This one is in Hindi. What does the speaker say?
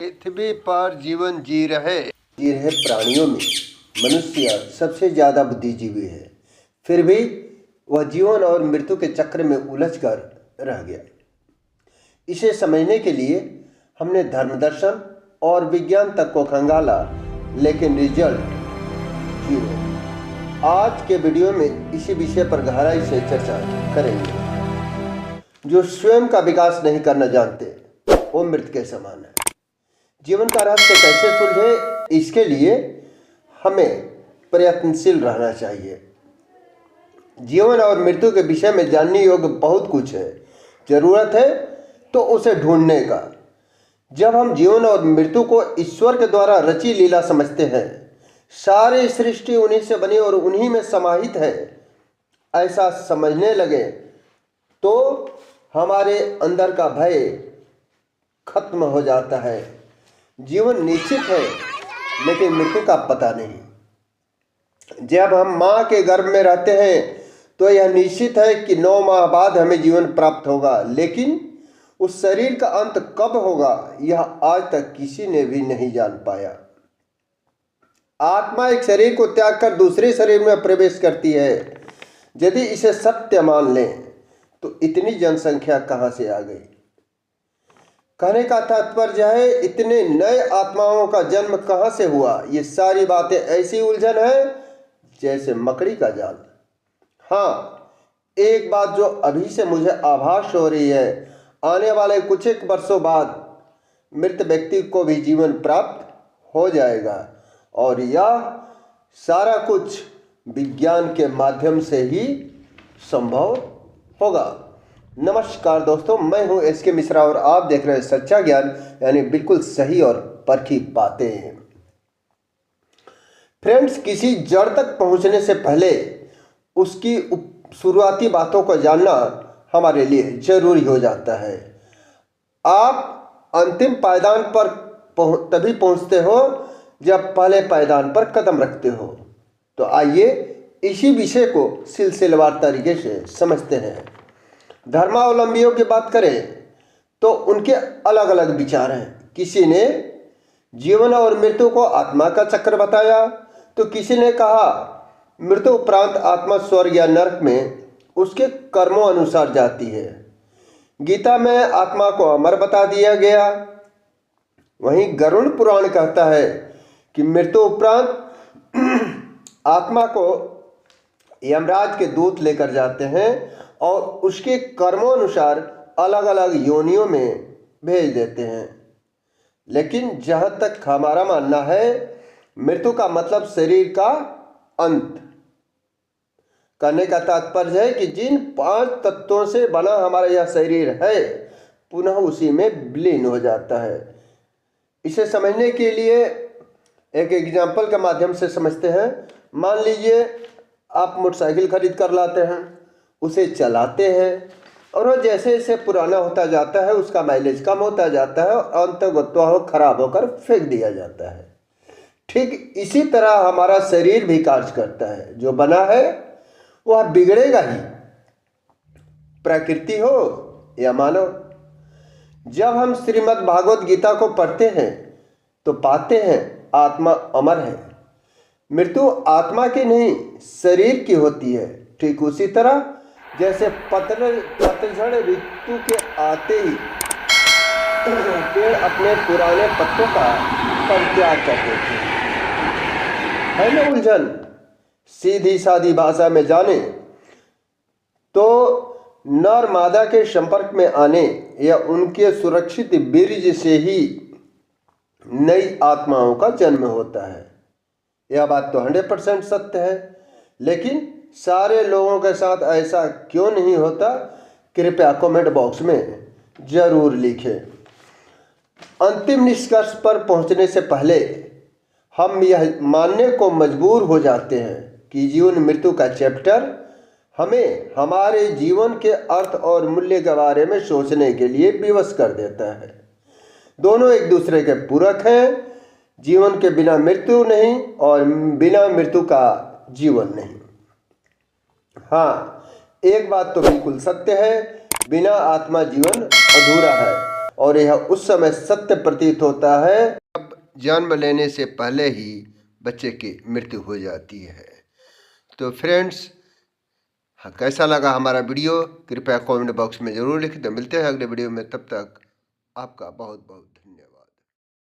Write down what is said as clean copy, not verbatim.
पृथ्वी पर जीवन जी रहे प्राणियों में मनुष्य सबसे ज़्यादा बुद्धिजीवी है। फिर भी वह जीवन और मृत्यु के चक्र में उलझ कर रह गया। इसे समझने के लिए हमने धर्म दर्शन और विज्ञान तक को खंगाला, लेकिन रिजल्ट जीरो। आज के वीडियो में इसी विषय पर गहराई से चर्चा करेंगे। जो स्वयं का विकास नहीं करना जानते वो मृत के समान है। जीवन का रहस्य कैसे सुलझे, इसके लिए हमें प्रयत्नशील रहना चाहिए। जीवन और मृत्यु के विषय में जानने योग्य बहुत कुछ है। जरूरत है तो उसे ढूंढने का। जब हम जीवन और मृत्यु को ईश्वर के द्वारा रची लीला समझते हैं, सारी सृष्टि उन्हीं से बनी और उन्हीं में समाहित है, ऐसा समझने लगे तो हमारे अंदर का भय खत्म हो जाता है। जीवन निश्चित है, लेकिन मृत्यु का पता नहीं। जब हम माँ के गर्भ में रहते हैं तो यह निश्चित है कि 9 माह बाद हमें जीवन प्राप्त होगा, लेकिन उस शरीर का अंत कब होगा यह आज तक किसी ने भी नहीं जान पाया। आत्मा एक शरीर को त्याग कर दूसरे शरीर में प्रवेश करती है। यदि इसे सत्य मान लें तो इतनी जनसंख्या कहां से आ गई। कहने का तात्पर्य है, इतने नए आत्माओं का जन्म कहां से हुआ। ये सारी बातें ऐसी उलझन है जैसे मकड़ी का जाल। हाँ, एक बात जो अभी से मुझे आभास हो रही है, आने वाले कुछ एक वर्षों बाद मृत व्यक्ति को भी जीवन प्राप्त हो जाएगा और यह सारा कुछ विज्ञान के माध्यम से ही संभव होगा। नमस्कार दोस्तों, मैं हूं एसके मिश्रा और आप देख रहे हैं सच्चा ज्ञान, यानी बिल्कुल सही और परखी बातें। फ्रेंड्स, किसी जड़ तक पहुंचने से पहले उसकी शुरुआती बातों को जानना हमारे लिए जरूरी हो जाता है। आप अंतिम पायदान पर तभी पहुंचते हो जब पहले पायदान पर कदम रखते हो। तो आइए इसी विषय को सिलसिलेवार तरीके से समझते हैं। धर्मावलंबियों की बात करें तो उनके अलग अलग विचार हैं। किसी ने जीवन और मृत्यु को आत्मा का चक्र बताया, तो किसी ने कहा मृत्यु उपरांत आत्मा स्वर्ग या नरक में उसके कर्मों अनुसार जाती है। गीता में आत्मा को अमर बता दिया गया। वहीं गरुड़ पुराण कहता है कि मृत्यु उपरांत आत्मा को यमराज के दूत लेकर जाते हैं और उसके कर्मों अनुसार अलग अलग योनियों में भेज देते हैं। लेकिन जहां तक हमारा मानना है, मृत्यु का मतलब शरीर का अंत। कहने का तात्पर्य है कि जिन 5 तत्वों से बना हमारा यह शरीर है, पुनः उसी में विलीन हो जाता है। इसे समझने के लिए एक एग्जाम्पल के माध्यम से समझते हैं। मान लीजिए आप मोटरसाइकिल खरीद कर लाते हैं, उसे चलाते हैं और वह जैसे जैसे पुराना होता जाता है उसका माइलेज कम होता जाता है और अंततः खराब होकर फेंक दिया जाता है। ठीक इसी तरह हमारा शरीर भी कार्य करता है। जो बना है वह बिगड़ेगा ही, प्रकृति हो या मानव। जब हम श्रीमद् भागवत गीता को पढ़ते हैं तो पाते हैं आत्मा अमर है। मृत्यु आत्मा की नहीं शरीर की होती है। ठीक उसी तरह जैसे पतझड़ ऋतु के आते ही पेड़ अपने पुराने पत्तों का परित्याग कर देते हैं। है ना उलझन। सीधी सादी भाषा में जाने तो नर मादा के संपर्क में आने या उनके सुरक्षित बीज से ही नई आत्माओं का जन्म होता है। यह बात तो 100% सत्य है, लेकिन सारे लोगों के साथ ऐसा क्यों नहीं होता? कृपया कमेंट बॉक्स में जरूर लिखें। अंतिम निष्कर्ष पर पहुंचने से पहले हम यह मानने को मजबूर हो जाते हैं कि जीवन मृत्यु का चैप्टर हमें हमारे जीवन के अर्थ और मूल्य के बारे में सोचने के लिए विवश कर देता है। दोनों एक दूसरे के पूरक हैं। जीवन के बिना मृत्यु नहीं और बिना मृत्यु का जीवन नहीं। हाँ, एक बात तो बिल्कुल सत्य है, बिना आत्मा जीवन अधूरा है और यह उस समय सत्य प्रतीत होता है जब जन्म लेने से पहले ही बच्चे की मृत्यु हो जाती है। तो फ्रेंड्स, हाँ, कैसा लगा हमारा वीडियो कृपया कमेंट बॉक्स में ज़रूर लिख दें। मिलते हैं अगले वीडियो में, तब तक आपका बहुत बहुत धन्यवाद।